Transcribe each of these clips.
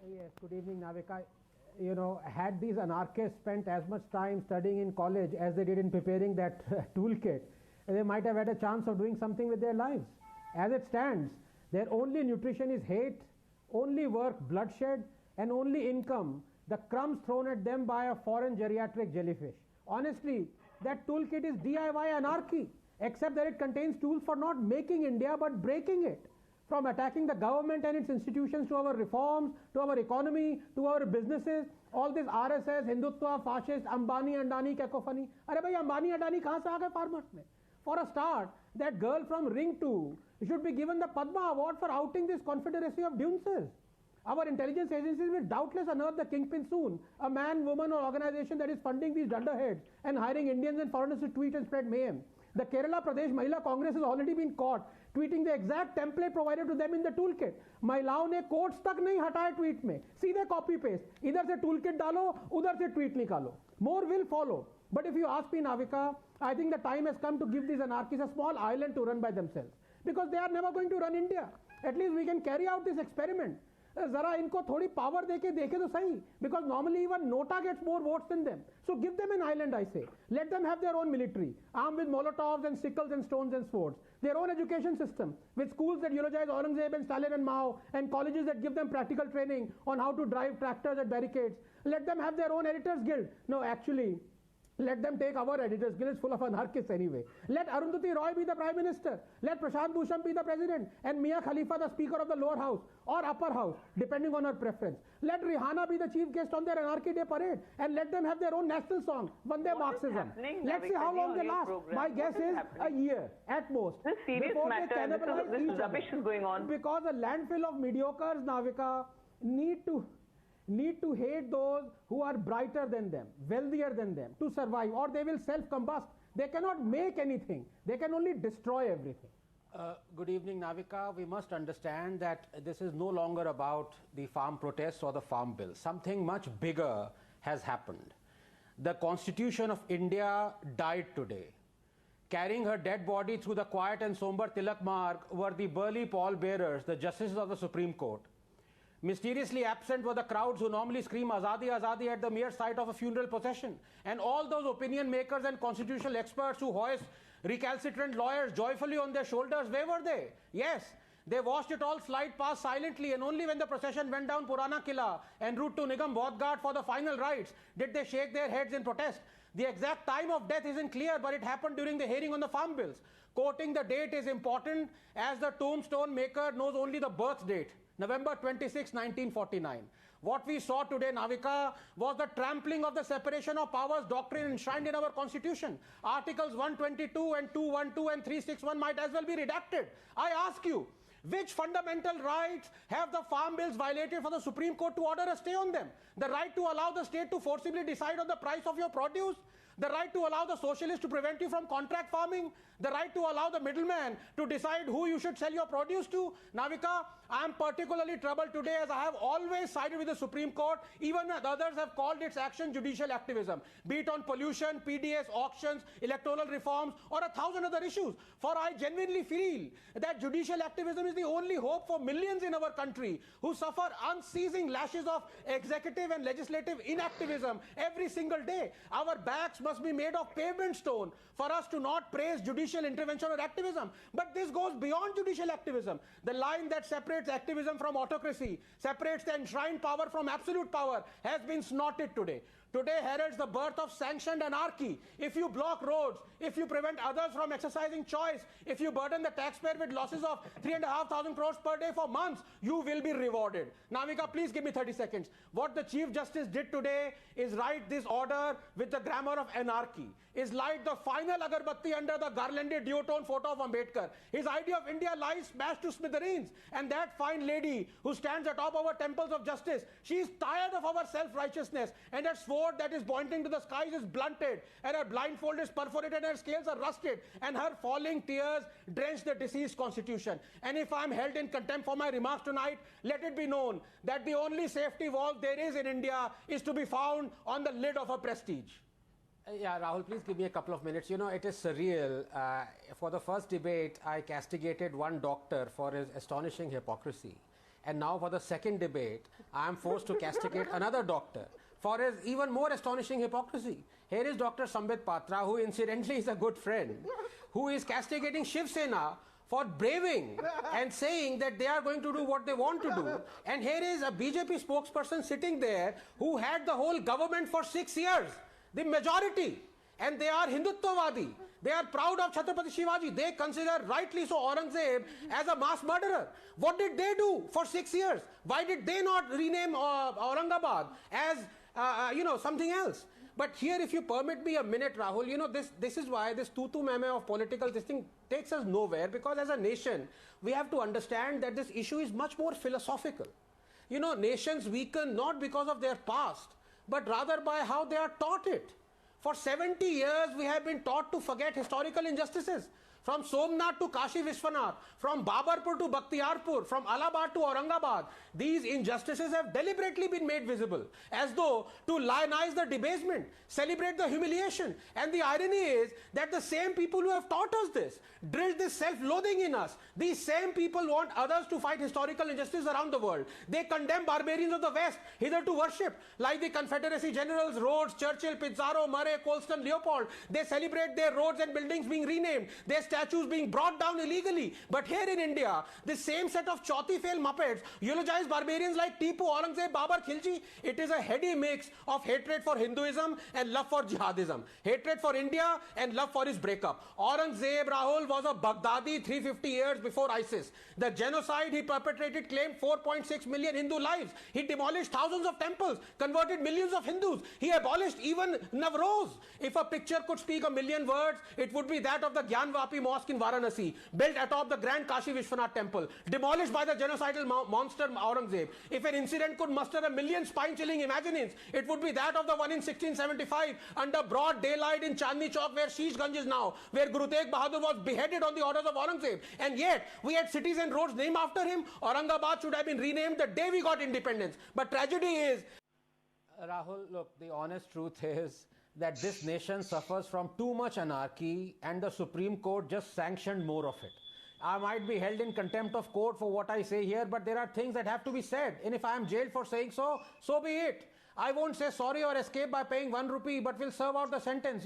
Yes, good evening, Navika. You know, had these anarchists spent as much time studying in college as they did in preparing that toolkit, they might have had a chance of doing something with their lives. As it stands, their only nutrition is hate, only work bloodshed, and only income the crumbs thrown at them by a foreign geriatric jellyfish. Honestly, that toolkit is DIY anarchy, except that it contains tools for not making India but breaking it. From attacking the government and its institutions to our reforms, to our economy, to our businesses, all this RSS, Hindutva, fascist, Ambani, Adani cacophony. अरे भाई Ambani, Adani कहाँ से आ गए farmers में? For a start, that girl from Ring 2 should be given the Padma Award for outing this confederacy of dunces. Our intelligence agencies will doubtless unearth the kingpin soon, a man, woman or organization that is funding these dunderheads and hiring Indians and foreigners to tweet and spread mayhem. The Kerala Pradesh Mahila Congress has already been caught tweeting the exact template provided to them in the toolkit. महिलाओं ने quotes तक नहीं हटाए tweet में, सीधे copy paste, इधर से toolkit डालो, उधर से ट्वीट निकालो. More will follow. But if you ask me, Navika, I think the time has come to give these anarchists a small island to run by themselves, because they are never going to run India. At least we can carry out this experiment. जरा इनको थोड़ी power देके देखे तो सही, because normally even Nota gets more votes than them. So give them an island, I say. Let them have their own military, armed with molotovs and sickles and stones and swords. Their own education system, with schools that eulogize Aurangzeb and Stalin and Mao, and colleges that give them practical training on how to drive tractors at barricades. Let them have their own editors guild. No, actually, let them take our editors guild. It's full of anarchists anyway. Let Arundhati Roy be the Prime Minister. Let Prashant Bhushan be the President. And Mia Khalifa the Speaker of the lower house or upper house, depending on her preference. Let Rihanna be the chief guest on their Anarchy Day parade. And let them have their own national song, Vande Marxism. Let's see how long they last. My guess is a year at most. This serious before matter. they cannibalize This each is rubbish other. is going on. Because a landfill of mediocres, Navika, need to hate those who are brighter than them, wealthier than them to survive, or they will self-combust. They cannot make anything. They can only destroy everything. Good evening, Navika. We must understand that this is no longer about the farm protests or the farm bill. Something much bigger has happened. The Constitution of India died today. Carrying her dead body through the quiet and somber Tilak Marg were the burly pallbearers, the justices of the Supreme Court. Mysteriously absent were the crowds who normally scream Azadi, Azadi at the mere sight of a funeral procession. And all those opinion makers and constitutional experts who hoist recalcitrant lawyers joyfully on their shoulders, where were they? Yes, they watched it all slide past silently, and only when the procession went down Purana Killa en route to Nigam Bodh for the final rites did they shake their heads in protest. The exact time of death isn't clear, but it happened during the hearing on the farm bills. Quoting the date is important, as the tombstone maker knows only the birth date. November 26, 1949. What we saw today, Navika, was the trampling of the separation of powers doctrine enshrined in our constitution. Articles 122 and 212 and 361 might as well be redacted. I ask you, which fundamental rights have the farm bills violated for the Supreme Court to order a stay on them? The right to allow the state to forcibly decide on the price of your produce? The right to allow the socialists to prevent you from contract farming? The right to allow the middleman to decide who you should sell your produce to? Navika, I am particularly troubled today, as I have always sided with the Supreme Court, even when others have called its action judicial activism, be it on pollution, PDS, auctions, electoral reforms, or 1,000 other issues. For I genuinely feel that judicial activism is the only hope for millions in our country who suffer unceasing lashes of executive and legislative inactivism every single day. Our backs must be made of pavement stone for us to not praise judicial intervention or activism. But this goes beyond judicial activism. The line that separates activism from autocracy, separates the enshrined power from absolute power, has been snorted today. Today heralds the birth of sanctioned anarchy. If you block roads, if you prevent others from exercising choice, if you burden the taxpayer with losses of 3,500 crores per day for months, you will be rewarded. Navika, please give me 30 seconds. What the Chief Justice did today is write this order with the grammar of anarchy, is light the final agarbatti under the garlanded duotone photo of Ambedkar. His idea of India lies smashed to smithereens. And that fine lady who stands atop our temples of justice, she is tired of our self-righteousness, and that that is pointing to the skies is blunted, and her blindfold is perforated, and her scales are rusted, and her falling tears drench the deceased constitution. And if I am held in contempt for my remarks tonight, let it be known that the only safety valve there is in India is to be found on the lid of a prestige. Yeah, Rahul, please give me a couple of minutes. You know, it is surreal. For the first debate, I castigated one doctor for his astonishing hypocrisy. and now for the second debate, I am forced to castigate another doctor for his even more astonishing hypocrisy. Here is Dr. Sambit Patra, who incidentally is a good friend, who is castigating Shiv Sena for braving and saying that they are going to do what they want to do. And here is a BJP spokesperson sitting there who had the whole government for 6 years, the majority, and they are Hindutvavadi. They are proud of Chhatrapati Shivaji. They consider, rightly so, Aurangzeb as a mass murderer. What did they do for 6 years? Why did they not rename Aurangabad as something else? But here, if you permit me a minute, Rahul, this is why this tutu meme of political this thing takes us nowhere, because as a nation, we have to understand that this issue is much more philosophical. Nations weaken not because of their past, but rather by how they are taught it. For 70 years, we have been taught to forget historical injustices. From Somnath to Kashi Vishwanath, from Babarpur to Bakhtiyarpur, from Allahabad to Aurangabad, these injustices have deliberately been made visible, as though to lionize the debasement, celebrate the humiliation. And the irony is that the same people who have taught us this, drilled this self-loathing in us, these same people want others to fight historical injustice around the world. They condemn barbarians of the West, hitherto worshipped, like the Confederacy generals, Rhodes, Churchill, Pizarro, Murray, Colston, Leopold. They celebrate their roads and buildings being renamed, their statues being brought down illegally. But here in India, the same set of chauthi fail muppets eulogize barbarians like Tipu, Aurangzeb, Babar, Khilji. It is a heady mix of hatred for Hinduism and love for jihadism. Hatred for India and love for his breakup. Aurangzeb, Rahul, was a Baghdadi 350 years before ISIS. The genocide he perpetrated claimed 4.6 million Hindu lives. He demolished thousands of temples, converted millions of Hindus. He abolished even Navroz. If a picture could speak a million words, it would be that of the Gyanvapi Mosque in Varanasi, built atop the grand Kashi Vishwanath temple, demolished by the genocidal monster Aurangzeb. If an incident could muster a million spine-chilling imaginings, it would be that of the one in 1675 under broad daylight in Chandni Chowk, where Sheeshganj is now, where Guru Tegh Bahadur was beheaded on the orders of Aurangzeb. And yet, we had cities and roads named after him. Aurangabad should have been renamed the day we got independence. But tragedy is... Rahul, look, the honest truth is that this nation suffers from too much anarchy, and the Supreme Court just sanctioned more of it. I might be held in contempt of court for what I say here, but there are things that have to be said. And if I am jailed for saying so, so be it. I won't say sorry or escape by paying 1 rupee, but will serve out the sentence.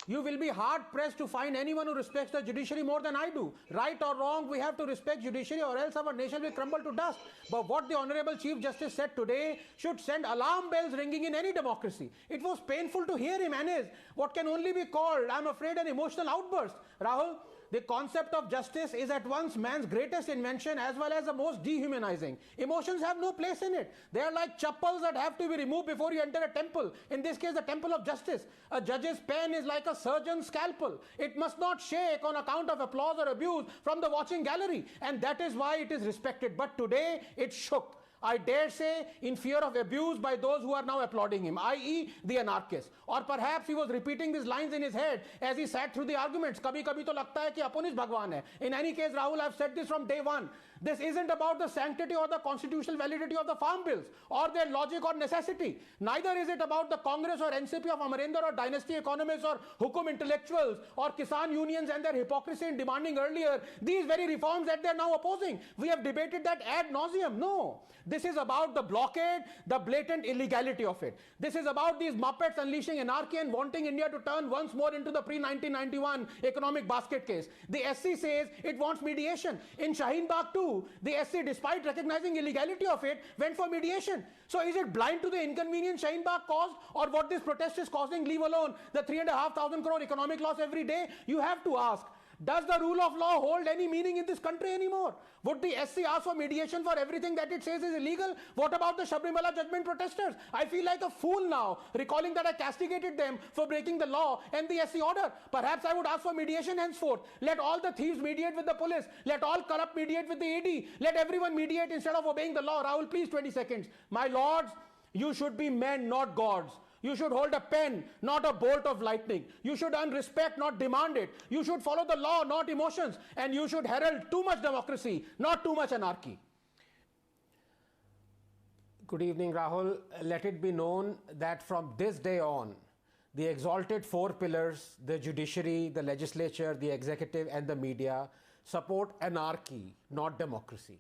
You will be hard-pressed to find anyone who respects the judiciary more than I do. Right or wrong, we have to respect judiciary, or else our nation will crumble to dust. But what the Honorable Chief Justice said today should send alarm bells ringing in any democracy. It was painful to hear him and his, what can only be called, I'm afraid, an emotional outburst. Rahul, the concept of justice is at once man's greatest invention as well as the most dehumanizing. Emotions have no place in it. They are like chappals that have to be removed before you enter a temple. In this case, the temple of justice. A judge's pen is like a surgeon's scalpel. It must not shake on account of applause or abuse from the watching gallery. And that is why it is respected. But today, it shook. I dare say, in fear of abuse by those who are now applauding him, i.e. the anarchist. Or perhaps he was repeating these lines in his head as he sat through the arguments. Kabhi kabhi to lagta hai ki apun Bhagwan hai. In any case, Rahul, I've said this from day one. This isn't about the sanctity or the constitutional validity of the farm bills or their logic or necessity. Neither is it about the Congress or NCP of Amarendra or dynasty economists or Hukum intellectuals or Kisan unions and their hypocrisy in demanding earlier these very reforms that they're now opposing. We have debated that ad nauseum. No. This is about the blockade, the blatant illegality of it. This is about these Muppets unleashing anarchy and wanting India to turn once more into the pre-1991 economic basket case. The SC says it wants mediation. In Shaheen Bagh too, the SC, despite recognizing illegality of it, went for mediation. So is it blind to the inconvenience Shaheen Bagh caused, or what this protest is causing, leave alone the 3,500 crore economic loss every day? You have to ask, does the rule of law hold any meaning in this country anymore? Would the SC ask for mediation for everything that it says is illegal? What about the Sabrimala judgment protesters? I feel like a fool now, recalling that I castigated them for breaking the law and the SC order. Perhaps I would ask for mediation henceforth. Let all the thieves mediate with the police. Let all corrupt mediate with the AD. Let everyone mediate instead of obeying the law. Rahul, please, 20 seconds. My lords, you should be men, not gods. You should hold a pen, not a bolt of lightning. You should earn respect, not demand it. You should follow the law, not emotions. And you should herald too much democracy, not too much anarchy. Good evening, Rahul. Let it be known that from this day on, the exalted four pillars, the judiciary, the legislature, the executive, and the media, support anarchy, not democracy.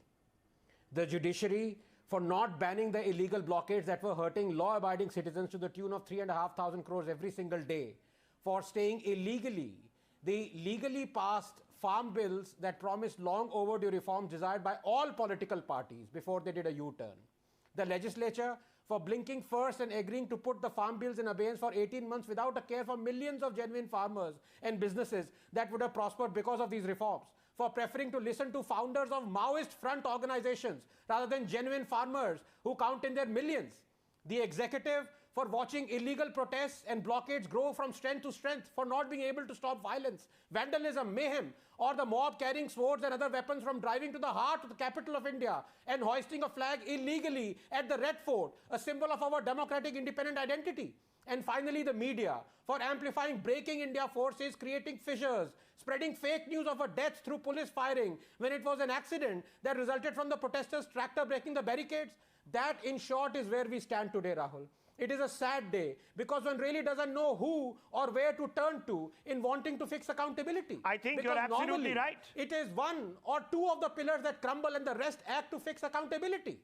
the judiciary for not banning the illegal blockades that were hurting law-abiding citizens to the tune of 3,500 crores every single day, for staying illegally the legally passed farm bills that promised long overdue reforms desired by all political parties before they did a U-turn. The legislature for blinking first and agreeing to put the farm bills in abeyance for 18 months without a care for millions of genuine farmers and businesses that would have prospered because of these reforms, for preferring to listen to founders of Maoist front organizations rather than genuine farmers who count in their millions. The executive for watching illegal protests and blockades grow from strength to strength, for not being able to stop violence, vandalism, mayhem, or the mob carrying swords and other weapons from driving to the heart of the capital of India and hoisting a flag illegally at the Red Fort, a symbol of our democratic independent identity. And finally, the media for amplifying breaking India forces, creating fissures, spreading fake news of a death through police firing when it was an accident that resulted from the protesters' tractor breaking the barricades. That, in short, is where we stand today, Rahul. It is a sad day because one really doesn't know who or where to turn to in wanting to fix accountability. I think because you're absolutely right. It is one or two of the pillars that crumble and the rest act to fix accountability.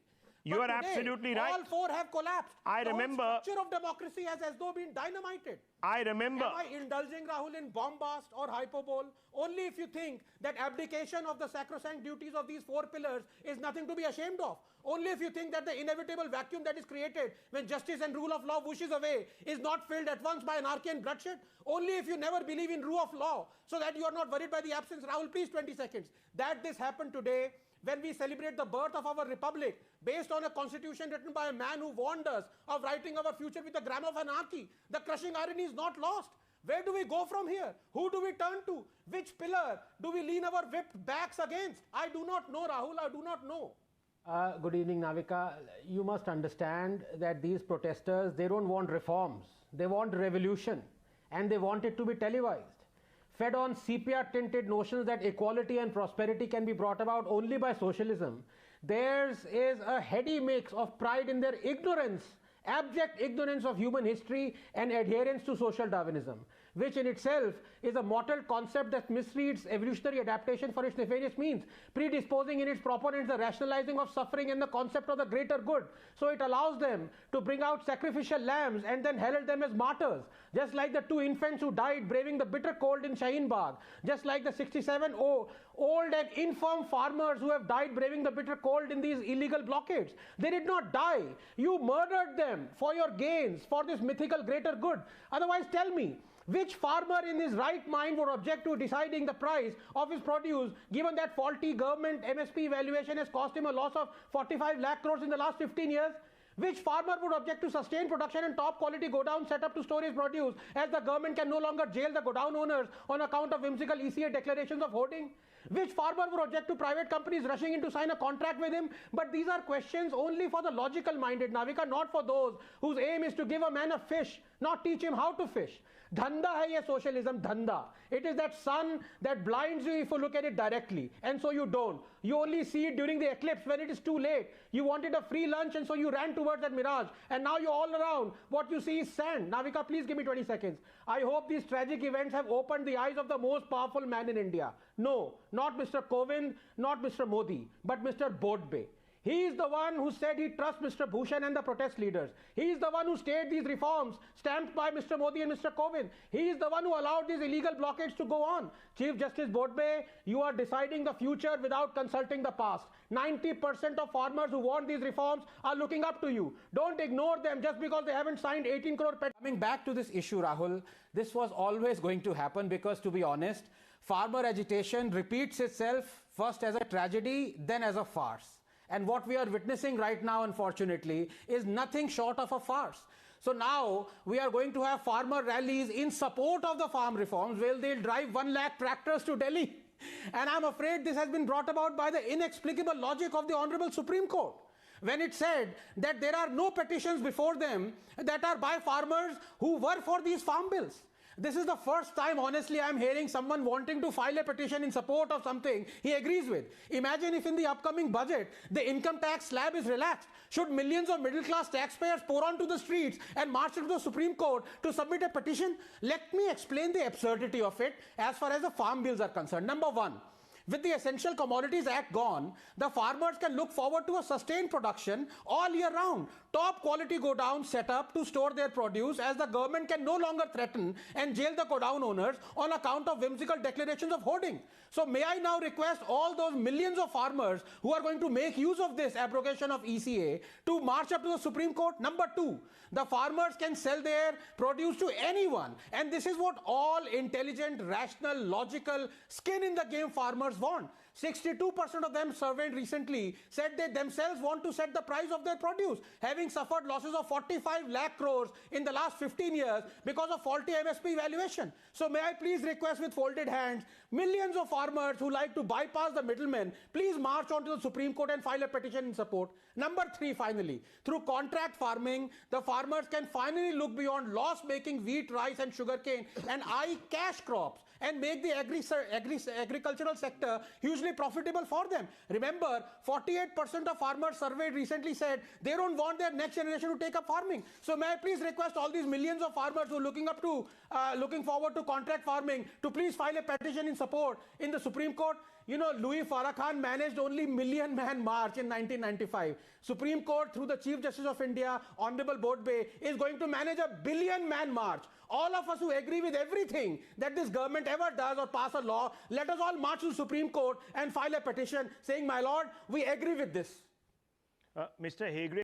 You are absolutely right. All four have collapsed. I remember. The whole structure of democracy has as though been dynamited. I remember. Am I indulging, Rahul, in bombast or hyperbole? Only if you think that abdication of the sacrosanct duties of these four pillars is nothing to be ashamed of. Only if you think that the inevitable vacuum that is created when justice and rule of law whooshes away is not filled at once by anarchy and bloodshed. Only if you never believe in rule of law so that you are not worried by the absence. Rahul, please 20 seconds. That this happened today when we celebrate the birth of our republic based on a constitution written by a man who warned us of writing our future with the grammar of anarchy. The crushing irony is not lost. Where do we go from here? Who do we turn to? Which pillar do we lean our whipped backs against? I do not know, Rahul. I do not know. Good evening, Navika. You must understand that these protesters, they don't want reforms. They want revolution. And they want it to be televised. Fed on sepia-tinted notions that equality and prosperity can be brought about only by socialism, theirs is a heady mix of pride in their ignorance, abject ignorance of human history and adherence to social Darwinism, which in itself is a mottled concept that misreads evolutionary adaptation for its nefarious means, predisposing in its proponents the rationalizing of suffering and the concept of the greater good. So it allows them to bring out sacrificial lambs and then herald them as martyrs, just like the two infants who died braving the bitter cold in Shaheen Bagh, just like the 67 old and infirm farmers who have died braving the bitter cold in these illegal blockades. They did not die. You murdered them for your gains, for this mythical greater good. Otherwise, tell me, which farmer in his right mind would object to deciding the price of his produce, given that faulty government MSP valuation has cost him a loss of 45 lakh crores in the last 15 years? Which farmer would object to sustained production and top quality godown set up to store his produce, as the government can no longer jail the godown owners on account of whimsical ECA declarations of hoarding? Which farmer would object to private companies rushing in to sign a contract with him? But these are questions only for the logical minded, Navika, not for those whose aim is to give a man a fish, not teach him how to fish. Dhanda hai ye socialism, dhanda. It is that sun that blinds you if you look at it directly, and so you don't. You only see it during the eclipse when it is too late. You wanted a free lunch and so you ran towards that mirage, and now you're all around. What you see is sand. Navika, please give me 20 seconds. I hope these tragic events have opened the eyes of the most powerful man in India. No, not Mr. Kovind, not Mr. Modi, but Mr. Bodbe. He is the one who said he trusts Mr. Bhushan and the protest leaders. He is the one who stayed these reforms stamped by Mr. Modi and Mr. Kovind. He is the one who allowed these illegal blockades to go on. Chief Justice Bodbe, you are deciding the future without consulting the past. 90% of farmers who want these reforms are looking up to you. Don't ignore them just because they haven't signed 18 crore petitions. Coming back to this issue, Rahul, this was always going to happen because, to be honest, farmer agitation repeats itself first as a tragedy, then as a farce. And what we are witnessing right now, unfortunately, is nothing short of a farce. So now we are going to have farmer rallies in support of the farm reforms where they'll drive 1 lakh tractors to Delhi. And I'm afraid this has been brought about by the inexplicable logic of the Honorable Supreme Court, when it said that there are no petitions before them that are by farmers who were for these farm bills. This is the first time, honestly, I'm hearing someone wanting to file a petition in support of something he agrees with. Imagine if in the upcoming budget, the income tax slab is relaxed. Should millions of middle-class taxpayers pour onto the streets and march to the Supreme Court to submit a petition? Let me explain the absurdity of it as far as the farm bills are concerned. Number one, With the Essential Commodities Act gone, the farmers can look forward to a sustained production all year round. Top quality godowns set up to store their produce, as the government can no longer threaten and jail the godown owners on account of whimsical declarations of hoarding. So may I now request all those millions of farmers who are going to make use of this abrogation of ECA to march up to the Supreme Court. Number two, the farmers can sell their produce to anyone, and this is what all intelligent, rational, logical, skin in the game farmers want. 62% of them surveyed recently said they themselves want to set the price of their produce, having suffered losses of 45 lakh crores in the last 15 years because of faulty MSP valuation. So may I please request with folded hands, millions of farmers who like to bypass the middlemen, please march on to the Supreme Court and file a petition in support. Number three, finally, through contract farming, the farmers can finally look beyond loss-making wheat, rice and sugarcane and cash crops and make the agricultural sector hugely profitable for them. Remember, 48% of farmers surveyed recently said they don't want their next generation to take up farming. So may I please request all these millions of farmers who are looking forward to contract farming to please file a petition in support in the Supreme Court. You know, Louis Farrakhan managed only Million Man March in 1995. Supreme Court, through the Chief Justice of India, Honorable Bodbey, is going to manage a Billion Man March. All of us who agree with everything that this government ever does or pass a law, let us all march to the Supreme Court and file a petition saying, my lord, we agree with this. Mr. Hegde.